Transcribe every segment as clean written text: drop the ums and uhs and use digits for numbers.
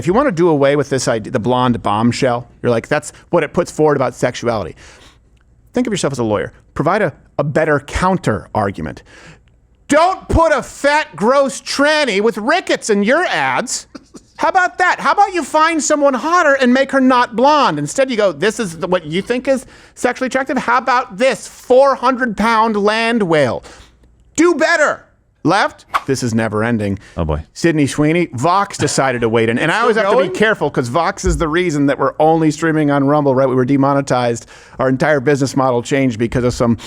if you want to do away with this idea, the blonde bombshell, you're like, that's what it puts forward about sexuality. Think of yourself as a lawyer. Provide a better counter argument. Don't put a fat, gross tranny with rickets in your ads. How about that? How about you find someone hotter and make her not blonde? Instead, you go, this is what you think is sexually attractive? How about this 400-pound land whale? Do better. Left, this is never ending. Oh boy. Sydney Sweeney, Vox decided to wait in. And I always have to be careful because Vox is the reason that we're only streaming on Rumble, right? We were demonetized. Our entire business model changed because of some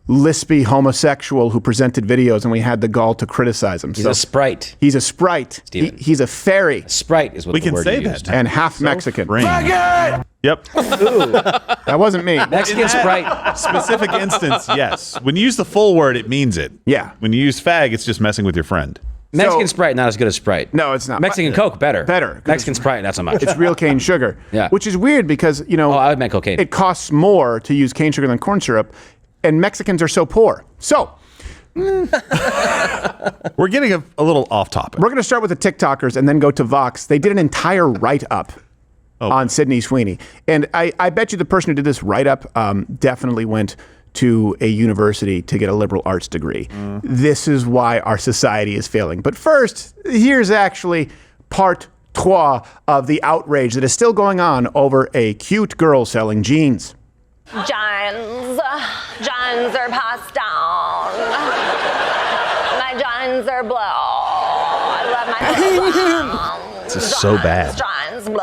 lispy homosexual who presented videos and we had the gall to criticize him. He's a sprite. He's a sprite. He's a fairy. Sprite is what we the can word say you that used. And half Mexican. Yep. That wasn't me. Mexican sprite. Specific instance, yes. When you use the full word, it means it. Yeah. When you use fag, it's just messing with your friend. Mexican Sprite, not as good as Sprite. No, it's not. Mexican Coke, better. Better. Mexican Sprite, not so much. It's real cane sugar. Yeah. Which is weird because, you know, I would make cocaine. It costs more to use cane sugar than corn syrup, and Mexicans are so poor. So We're getting a little off topic. we're going to start with the TikTokers and then go to Vox. They did an entire write-up on Sydney Sweeney. And I bet you the person who did this write-up definitely went to a university to get a liberal arts degree. This is why our society is failing. But first, here's actually part 3 of the outrage that is still going on over a cute girl selling jeans. Johns are passed down. My Johns are blue. I love my This is so bad. Johns blue.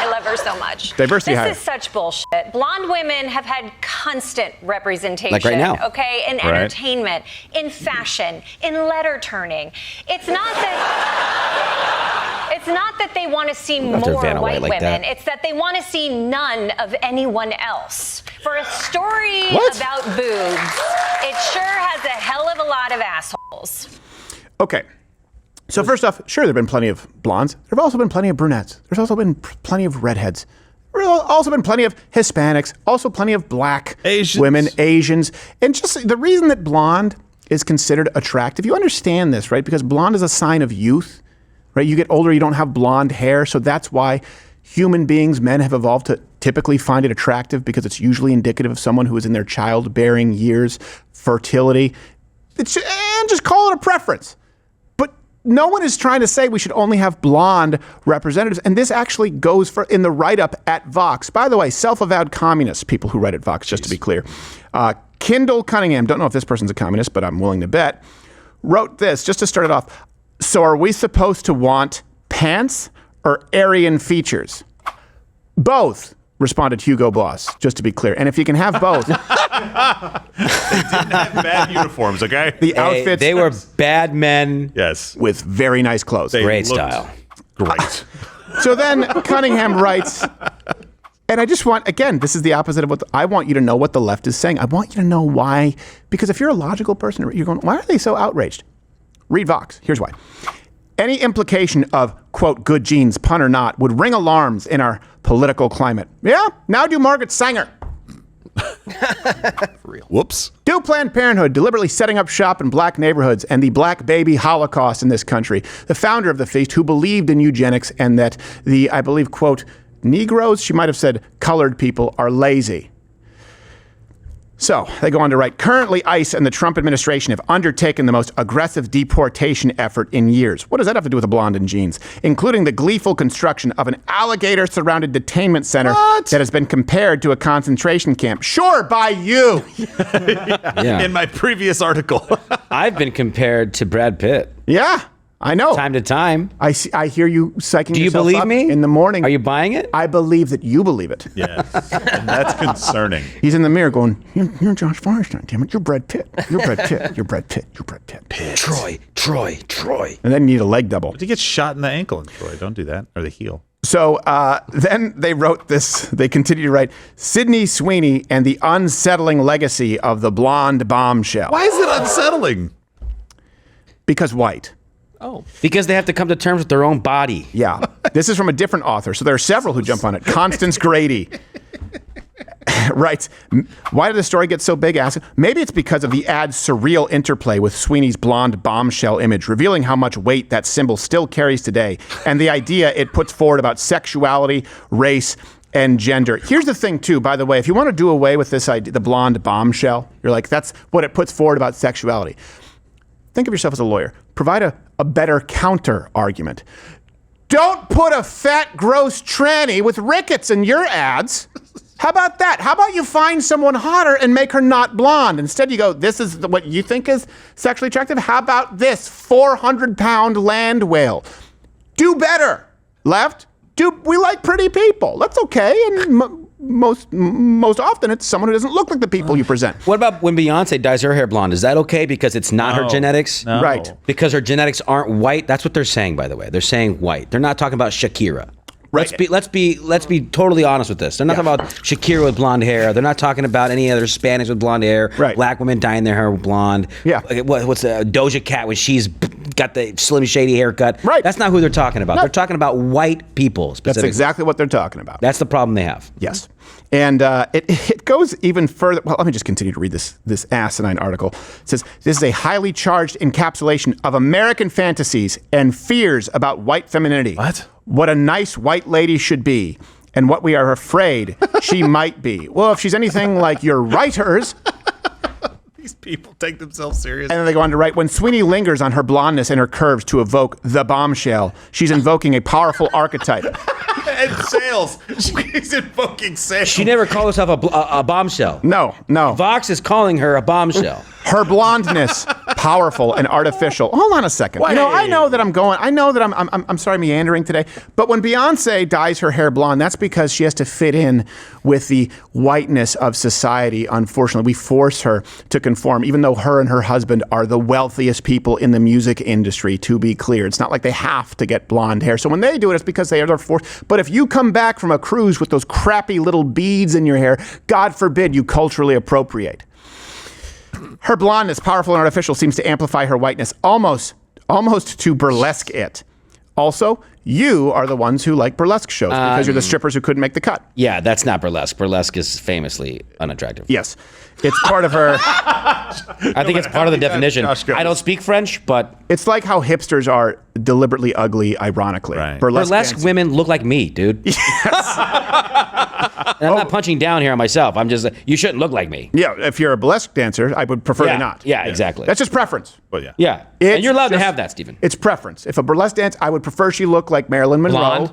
I love her so much. Diversity This hire. is such bullshit. Blonde women have had constant representation. Like right now. Okay, in entertainment, in fashion, in letter turning. It's not that they want to see more white women. It's that they want to see none of anyone else. For a story about boobs, it sure has a hell of a lot of assholes. Okay. So first off, sure, there have been plenty of blondes. There have also been plenty of brunettes. There's also been plenty of redheads. There's also been plenty of Hispanics, also plenty of black women, Asians. And just the reason that blonde is considered attractive, you understand this, right? Because blonde is a sign of youth, right? You get older, you don't have blonde hair. So that's why human beings, men, have evolved to typically find it attractive because it's usually indicative of someone who is in their childbearing years, fertility. And just call it a preference. No one is trying to say we should only have blonde representatives. And this actually goes for in the write-up at Vox. By the way, self-avowed communists, people who write at Vox, just to be clear. Kendall Cunningham, don't know if this person's a communist, but I'm willing to bet, wrote this, just to start it off. So are we supposed to want pants or Aryan features? Both, responded Hugo Boss, just to be clear. And if you can have both. They didn't have bad uniforms, okay? The outfits. They were bad men. Yes. With very nice clothes. Great style. Great. So then Cunningham writes, and I just want, again, this is the opposite of what I want you to know what the left is saying. I want you to know why, because if you're a logical person, you're going, why are they so outraged? Read Vox. Here's why. Any implication of, quote, good genes, pun or not, would ring alarms in our political climate. Yeah, now do Margaret Sanger. For real. Whoops. Do Planned Parenthood deliberately setting up shop in black neighborhoods and the black baby holocaust in this country. The founder of the feast who believed in eugenics and that the, I believe, quote, Negroes, she might have said colored people, are lazy. So they go on to write, currently ICE and the Trump administration have undertaken the most aggressive deportation effort in years. What does that have to do with a blonde in jeans? Including the gleeful construction of an alligator-surrounded detainment center that has been compared to a concentration camp. Sure, by you. Yeah. In my previous article. I've been compared to Brad Pitt. Yeah. I know. Time to time. I hear you psyching Do you yourself believe up me? in the morning. Are you buying it? I believe that you believe it. Yes. And that's concerning. He's in the mirror going, you're Josh Feinstein, damn it. You're Brad Pitt. You're Brad Pitt. You're Brad Pitt. You're Brad Pitt. Troy. And then you need a leg double. But you get shot in the ankle, Troy. Don't do that. Or the heel. So then they wrote this. They continue to write, Sydney Sweeney and the unsettling legacy of the blonde bombshell. Why is it unsettling? Because white. Oh. Because they have to come to terms with their own body. Yeah. This is from a different author. So there are several who jump on it. Constance Grady. writes, why did the story get so big? Asking, maybe it's because of the ad's surreal interplay with Sweeney's blonde bombshell image, revealing how much weight that symbol still carries today, and the idea it puts forward about sexuality, race, and gender. Here's the thing, too, by the way, if you want to do away with this idea, the blonde bombshell, you're like, that's what it puts forward about sexuality. Think of yourself as a lawyer. Provide a better counter argument. Don't put a fat, gross tranny with rickets in your ads. How about that? How about you find someone hotter and make her not blonde? Instead, you go, this is what you think is sexually attractive? How about this 400-pound land whale? Do better. Left, we like pretty people. That's okay. And most often, it's someone who doesn't look like the people you present. What about when Beyonce dyes her hair blonde? Is that okay because it's not her genetics? No. Right. Because her genetics aren't white. That's what they're saying, by the way. They're saying white. They're not talking about Shakira. Right. Let's be totally honest with this. They're not talking about Shakira with blonde hair. They're not talking about any other Hispanics with blonde hair. Right. Black women dyeing their hair blonde. Yeah. What's Doja Cat when she's got the Slim Shady haircut? Right. That's not who they're talking about. No. They're talking about white people That's specifically. exactly what they're talking about. That's the problem they have. Yes. And it goes even further. Well, let me just continue to read this asinine article. It says, this is a highly charged encapsulation of American fantasies and fears about white femininity. What a nice white lady should be, and what we are afraid she might be. Well, if she's anything like your writers... These people take themselves seriously. And then they go on to write, when Sweeney lingers on her blondness and her curves to evoke the bombshell, she's invoking a powerful archetype. And sales. She's invoking sales. She never called herself a bombshell. No. Vox is calling her a bombshell. Her blondness, powerful and artificial. Hold on a second. You know, I know that I'm sorry, meandering today. But when Beyonce dyes her hair blonde, that's because she has to fit in with the whiteness of society. Unfortunately, we force her to conform, even though her and her husband are the wealthiest people in the music industry, to be clear. It's not like they have to get blonde hair. So when they do it, it's because they are forced. But if you come back from a cruise with those crappy little beads in your hair, God forbid you culturally appropriate. Her blondness, powerful and artificial, seems to amplify her whiteness, almost to burlesque it. Also, you are the ones who like burlesque shows because you're the strippers who couldn't make the cut. Yeah, that's not burlesque. Burlesque is famously unattractive. Yes. It's part of her... I think it's part of the definition. I don't speak French, but... It's like how hipsters are deliberately ugly, ironically. Right. Burlesque women look like me, dude. Yes. And I'm not punching down here on myself. I'm just, you shouldn't look like me. Yeah, if you're a burlesque dancer, I would prefer you not. Yeah, exactly. That's just preference. But yeah. Yeah. And you're allowed to have that, Stephen. It's preference. If a burlesque dance, I would prefer she look like Marilyn Monroe Blonde.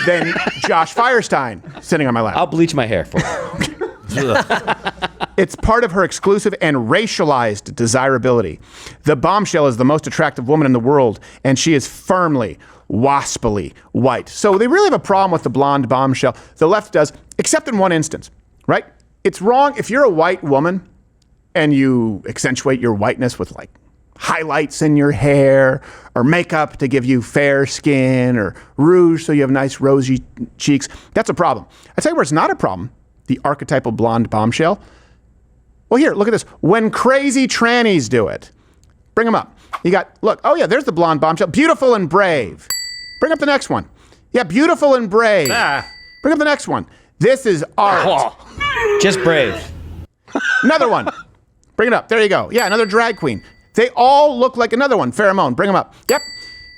than Josh Firestein sitting on my lap. I'll bleach my hair for you. It's part of her exclusive and racialized desirability. The bombshell is the most attractive woman in the world, and she is firmly, waspily white. So they really have a problem with the blonde bombshell. The left does, except in one instance, right? It's wrong if you're a white woman and you accentuate your whiteness with like highlights in your hair or makeup to give you fair skin or rouge so you have nice rosy cheeks. That's a problem. I tell you where it's not a problem. The archetypal blonde bombshell. Well, here, look at this. When crazy trannies do it. Bring them up. You got, look, oh yeah, there's the blonde bombshell. Beautiful and brave. Bring up the next one. Yeah, beautiful and brave. Bring up the next one. This is art. Just brave. Another one. Bring it up. There you go. Yeah, another drag queen. They all look like another one. Pheromone. Bring them up. Yep.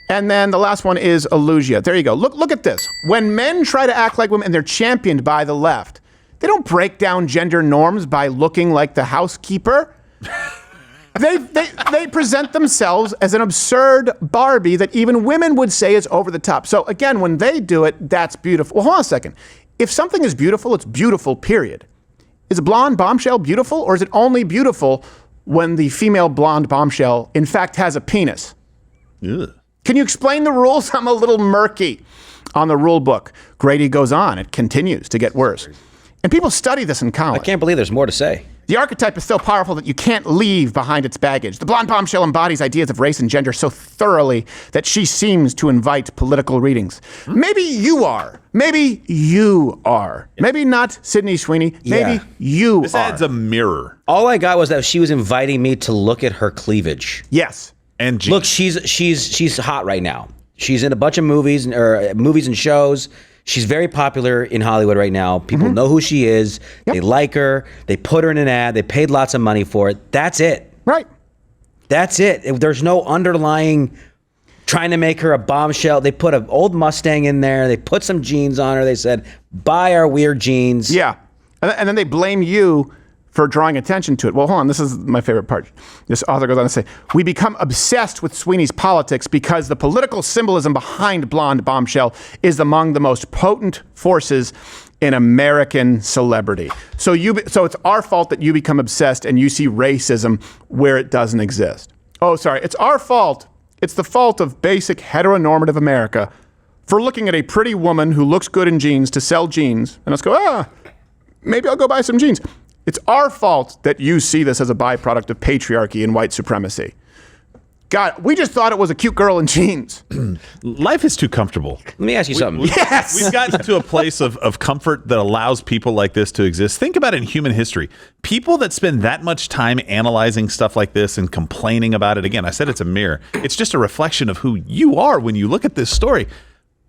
And then the last one is Illusia. There you go. Look at this. When men try to act like women and they're championed by the left, they don't break down gender norms by looking like the housekeeper. They present themselves as an absurd Barbie that even women would say is over the top. So again, when they do it, that's beautiful. Well, hold on a second. If something is beautiful, it's beautiful, period. Is a blonde bombshell beautiful, or is it only beautiful when the female blonde bombshell, in fact, has a penis? Ugh. Can you explain the rules? I'm a little murky on the rule book. Grady goes on. It continues to get worse. And people study this in college. I can't believe there's more to say. The archetype is so powerful that you can't leave behind its baggage. The blonde bombshell embodies ideas of race and gender so thoroughly that she seems to invite political readings. Maybe you are. Maybe you are. Maybe not Sydney Sweeney. Maybe you are. This ad's a mirror. All I got was that she was inviting me to look at her cleavage. Yes. And jeans. Look, she's hot right now. She's in a bunch of movies and shows. She's very popular in Hollywood right now. People know who she is. They like her. They put her in an ad. They paid lots of money for it. That's it. Right. That's it. There's no underlying trying to make her a bombshell. They put an old Mustang in there. They put some jeans on her. They said, buy our weird jeans. Yeah. And then they blame you for drawing attention to it. Well, hold on. This is my favorite part. This author goes on to say, we become obsessed with Sweeney's politics because the political symbolism behind Blonde Bombshell is among the most potent forces in American celebrity. So it's our fault that you become obsessed and you see racism where it doesn't exist. Oh, sorry. It's our fault. It's the fault of basic heteronormative America for looking at a pretty woman who looks good in jeans to sell jeans. And let's go, maybe I'll go buy some jeans. It's our fault that you see this as a byproduct of patriarchy and white supremacy. God, we just thought it was a cute girl in jeans. Life is too comfortable. Let me ask you something. Yes! We've gotten to a place of comfort that allows people like this to exist. Think about it in human history. People that spend that much time analyzing stuff like this and complaining about it. Again, I said it's a mirror. It's just a reflection of who you are when you look at this story.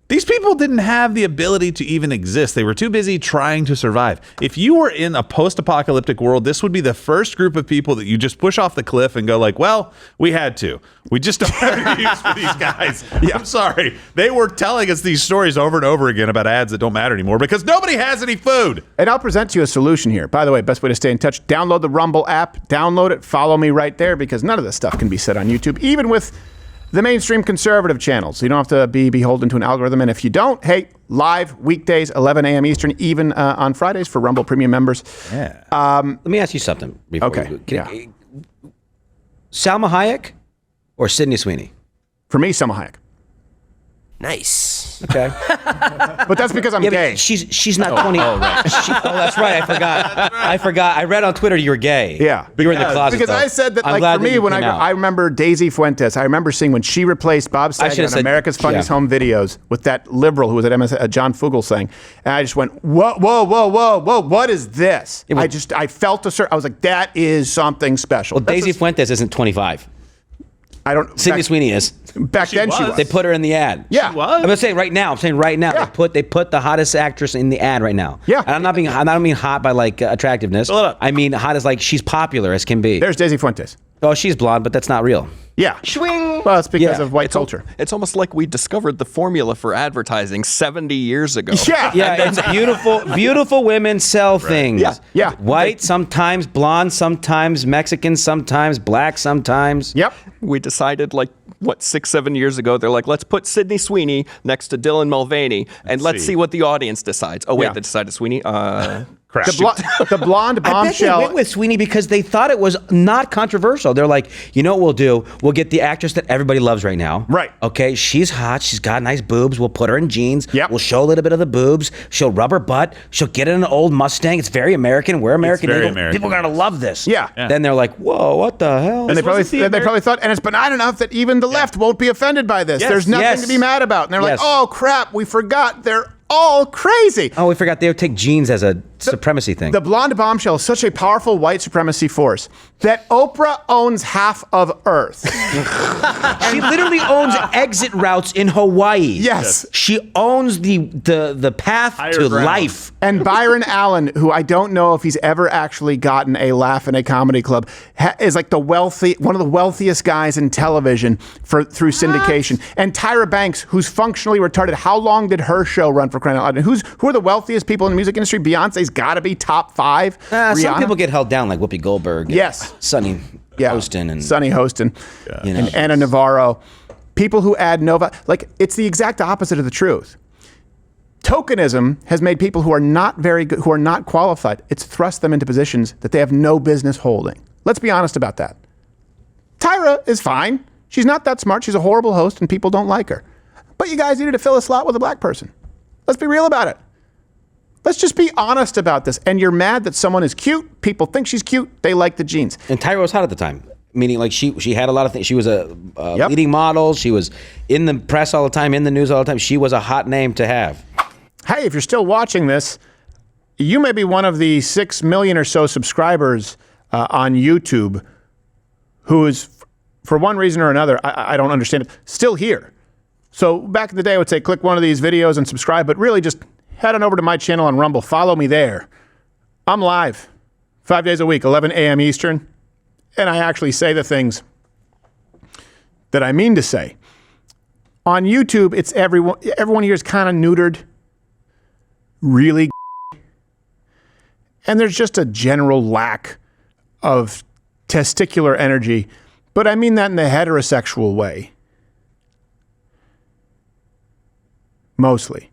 These people didn't have the ability to even exist. They were too busy trying to survive. If you were in a post-apocalyptic world, this would be the first group of people that you just push off the cliff and go like, well, we had to. We just don't have any use for these guys. I'm sorry. They were telling us these stories over and over again about ads that don't matter anymore because nobody has any food. And I'll present to you a solution here. By the way, best way to stay in touch, download the Rumble app, download it, follow me right there because none of this stuff can be said on YouTube, even with the mainstream conservative channels. You don't have to be beholden to an algorithm. And if you don't, hey, live weekdays, 11 a.m. Eastern, even on Fridays for Rumble Premium members. Yeah. Let me ask you something. Okay. Salma Hayek or Sydney Sweeney? For me, Salma Hayek. Nice. Okay. But that's because I'm gay. She's not 20. Right. That's right. I forgot. I read on Twitter you were gay. Yeah. But you were in the closet. Because I said that, like, for me, when I remember Daisy Fuentes, I remember seeing when she replaced Bob Saget on America's Funniest Home Videos with that liberal who was at MS, John Fugelsang, and I just went, whoa, what is this? I felt I was like, that is something special. Well, Daisy Fuentes isn't 25. Sydney Sweeney is. Back then she was. They put her in the ad. Yeah. She was. I'm not saying right now. I'm saying right now. Yeah. They put the hottest actress in the ad right now. Yeah. And I don't mean hot by like attractiveness. I mean hot as like she's popular as can be. There's Daisy Fuentes. Oh, she's blonde, but that's not real. Yeah. Swing. Well, it's because of white culture. It's almost like we discovered the formula for advertising 70 years ago. Yeah. Yeah, it's beautiful women sell things. Yeah. White, sometimes blonde, sometimes Mexican, sometimes black, sometimes. Yep. We decided 6-7 years ago, they're like, let's put Sydney Sweeney next to Dylan Mulvaney and let's see what the audience decides. Oh, wait, they decided Sweeney? Crap. The blonde bombshell. I bet they went with Sweeney because they thought it was not controversial. They're like, you know what we'll do? We'll get the actress that everybody loves right now. Right. Okay, she's hot. She's got nice boobs. We'll put her in jeans. Yep. We'll show a little bit of the boobs. She'll rub her butt. She'll get in an old Mustang. It's very American. We're American. It's very American. People are going to love this. Yeah. Then they're like, whoa, what the hell? And they probably thought, and it's benign enough that even the left won't be offended by this. Yes. There's nothing to be mad about. And they're like, oh, crap, we forgot. They're all crazy. Oh, we forgot they would take jeans as a supremacy thing. The blonde bombshell is such a powerful white supremacy force that Oprah owns half of Earth. She literally owns exit routes in Hawaii. Yes. She owns the path to life. And Byron Allen, who I don't know if he's ever actually gotten a laugh in a comedy club, is like one of the wealthiest guys in television through syndication. And Tyra Banks, who's functionally retarded. How long did her show run, for crying out loud? And who are the wealthiest people in the music industry? Beyonce's got to be top 5. Some people get held down, like Whoopi Goldberg. Yes. Sonny Hostin. And Sonny Hostin. And Anna Navarro. People who add Nova. Like, it's the exact opposite of the truth. Tokenism has made people who are not very good, who are not qualified, it's thrust them into positions that they have no business holding. Let's be honest about that. Tyra is fine. She's not that smart. She's a horrible host and people don't like her. But you guys needed to fill a slot with a black person. Let's be real about it. Let's just be honest about this. And you're mad that someone is cute. People think she's cute. They like the jeans. And Tyra was hot at the time. Meaning, like, she had a lot of things. She was a leading model. She was in the press all the time, in the news all the time. She was a hot name to have. Hey, if you're still watching this, you may be one of the 6 million or so subscribers on YouTube who is, for one reason or another, I don't understand it, still here. So back in the day, I would say click one of these videos and subscribe, but really just head on over to my channel on Rumble. Follow me there. I'm live 5 days a week, 11 a.m. Eastern, and I actually say the things that I mean to say. On YouTube, it's everyone here is kind of neutered, really, and there's just a general lack of testicular energy, but I mean that in the heterosexual way. Mostly.